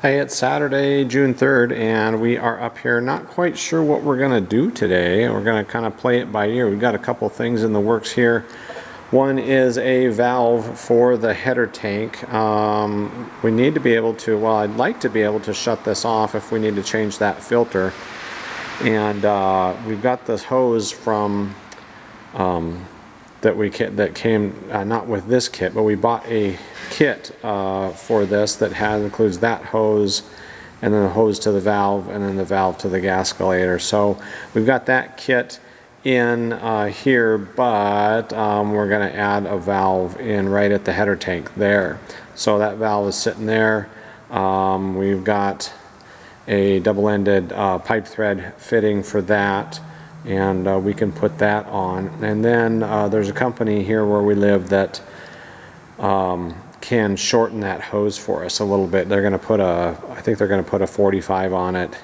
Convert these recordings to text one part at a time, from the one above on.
Hey, it's Saturday, June 3rd, and we are up here not quite sure what we're going to do today. We're going to kind of play it by ear. We've got a couple things in the works here. One is a valve for the header tank. We need to be able to, well, I'd like to be able to shut this off if we need to change that filter. And we've got this hose from that came not with this kit, but we bought a kit for this that includes that hose, and then the hose to the valve, and then the valve to the gascolator. So we've got that kit in here, but we're going to add a valve in right at the header tank there. So that valve is sitting there. We've got a double-ended pipe thread fitting for that, and we can put that on. And then there's a company here where we live that can shorten that hose for us a little bit. They're going to put I think they're going to put a 45 on it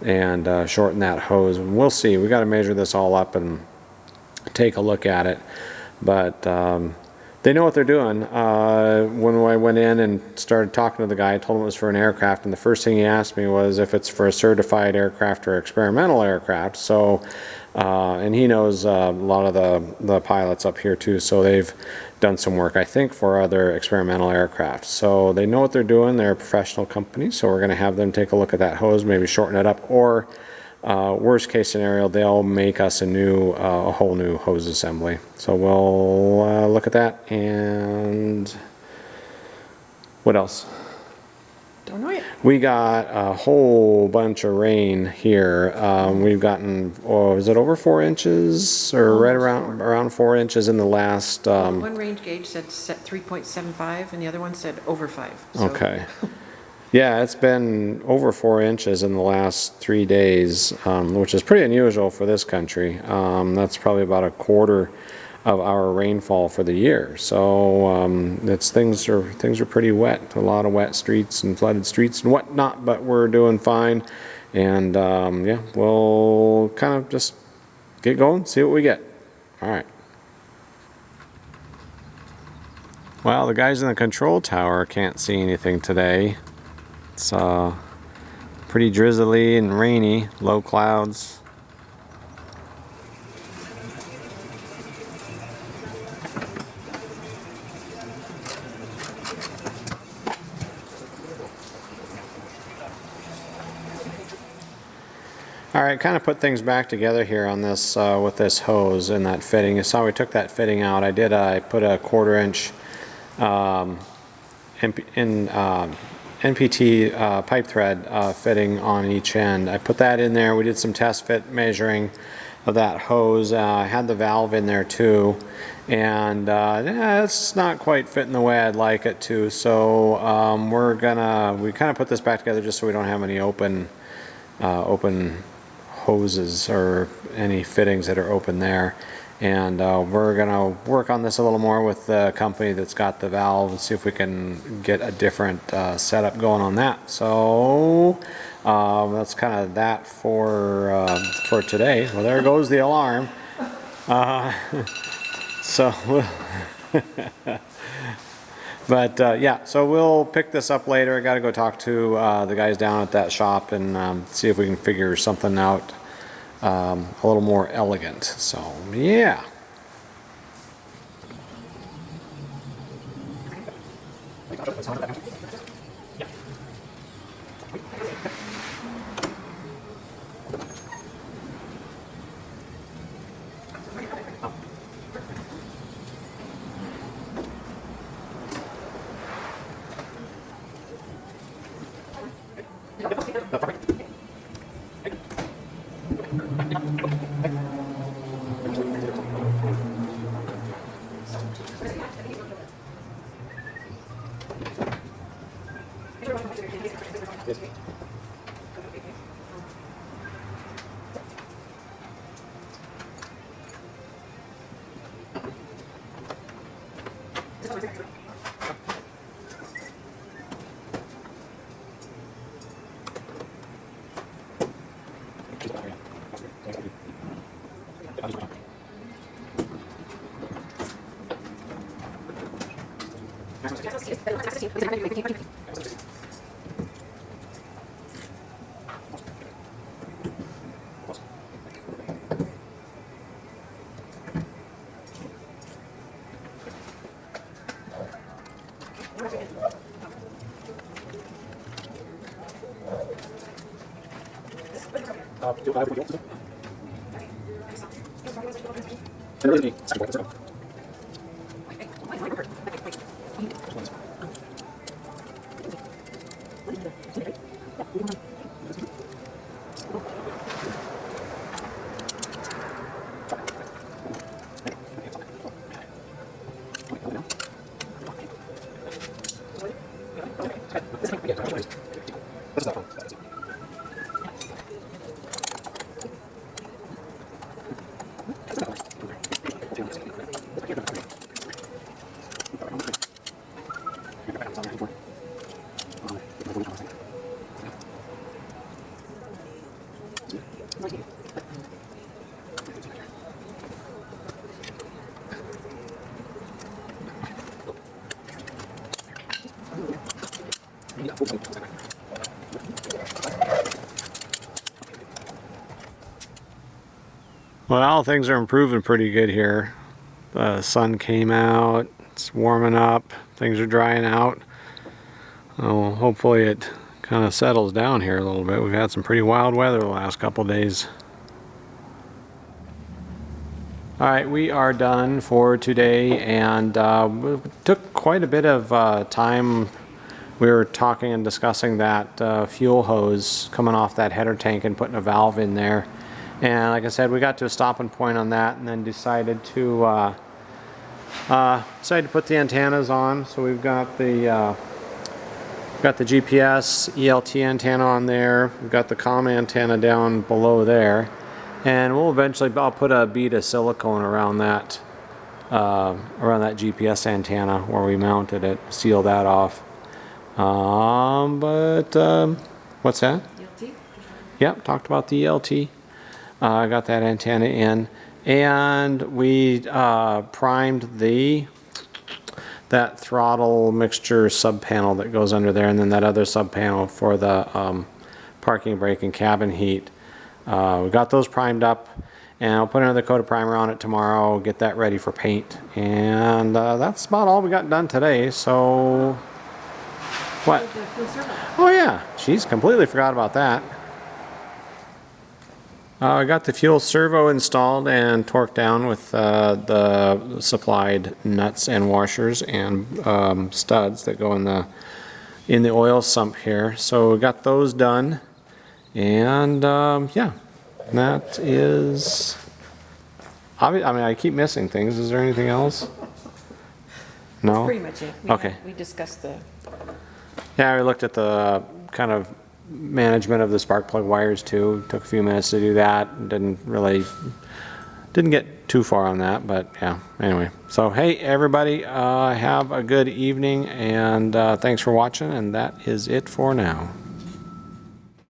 and shorten that hose. We'll see. We got to measure this all up and take a look at it. But they know what they're doing. When I went in and started talking to the guy, I told him it was for an aircraft, and the first thing he asked me was if it's for a certified aircraft or experimental aircraft. So, and he knows a lot of the pilots up here too, so they've done some work, I think, for other experimental aircraft. So they know what they're doing. They're a professional company, so we're going to have them take a look at that hose, maybe shorten it up, or worst case scenario, they'll make us a whole new hose assembly. So we'll look at that. And what else? Don't know yet. We got a whole bunch of rain here. We've gotten, is it over 4 inches, or right around 4 inches in the last? One range gauge said 3.75, and the other one said over 5. So. Okay. Yeah, it's been over 4 inches in the last 3 days, which is pretty unusual for this country. That's probably about a quarter of our rainfall for the year. So things are pretty wet. A lot of wet streets and flooded streets and whatnot, but we're doing fine. And yeah, we'll kind of just get going, see what we get. All right. Well, the guys in the control tower can't see anything today. It's pretty drizzly and rainy, low clouds. All right, kind of put things back together here on this with this hose and that fitting. You saw we took that fitting out. I put a 1/4 inch NPT pipe thread fitting on each end. I put that in there. We did some test fit measuring of that hose. I had the valve in there too, and yeah, it's not quite fitting the way I'd like it to. So we kind of put this back together just so we don't have any open hoses or any fittings that are open there. And we're gonna work on this a little more with the company that's got the valve and see if we can get a different setup going on that. So that's kind of that for today. Well, there goes the alarm. But yeah, so we'll pick this up later. I got to go talk to the guys down at that shop and see if we can figure something out a little more elegant. So yeah. Well, things are improving pretty good here. The sun came out, it's warming up, things are drying out. Oh, hopefully it kind of settles down here a little bit. We've had some pretty wild weather the last couple days. All right, we are done for today, and we took quite a bit of time. We were talking and discussing that fuel hose coming off that header tank and putting a valve in there. And like I said, we got to a stopping point on that, and then decided to put the antennas on. So we've got the GPS ELT antenna on there. We've got the comm antenna down below there, and we'll eventually, I'll put a bead of silicone around that GPS antenna where we mounted it, seal that off. What's that? ELT? Yep, talked about the ELT. I got that antenna in, and we primed that throttle mixture sub panel that goes under there, and then that other sub panel for the parking brake and cabin heat. We got those primed up, and I'll put another coat of primer on it tomorrow, get that ready for paint, and that's about all we got done today. So what? Oh yeah, she's completely forgot about that. I got the fuel servo installed and torqued down with the supplied nuts and washers and studs that go in the oil sump here. So we got those done, and yeah, that is. I mean, I keep missing things. Is there anything else? No. That's pretty much it. Okay. We discussed the. Yeah, we looked at the kind of management of the spark plug wires too. Took a few minutes to do that. Didn't get too far on that, but yeah, anyway. So hey everybody, have a good evening, and thanks for watching, and that is it for now.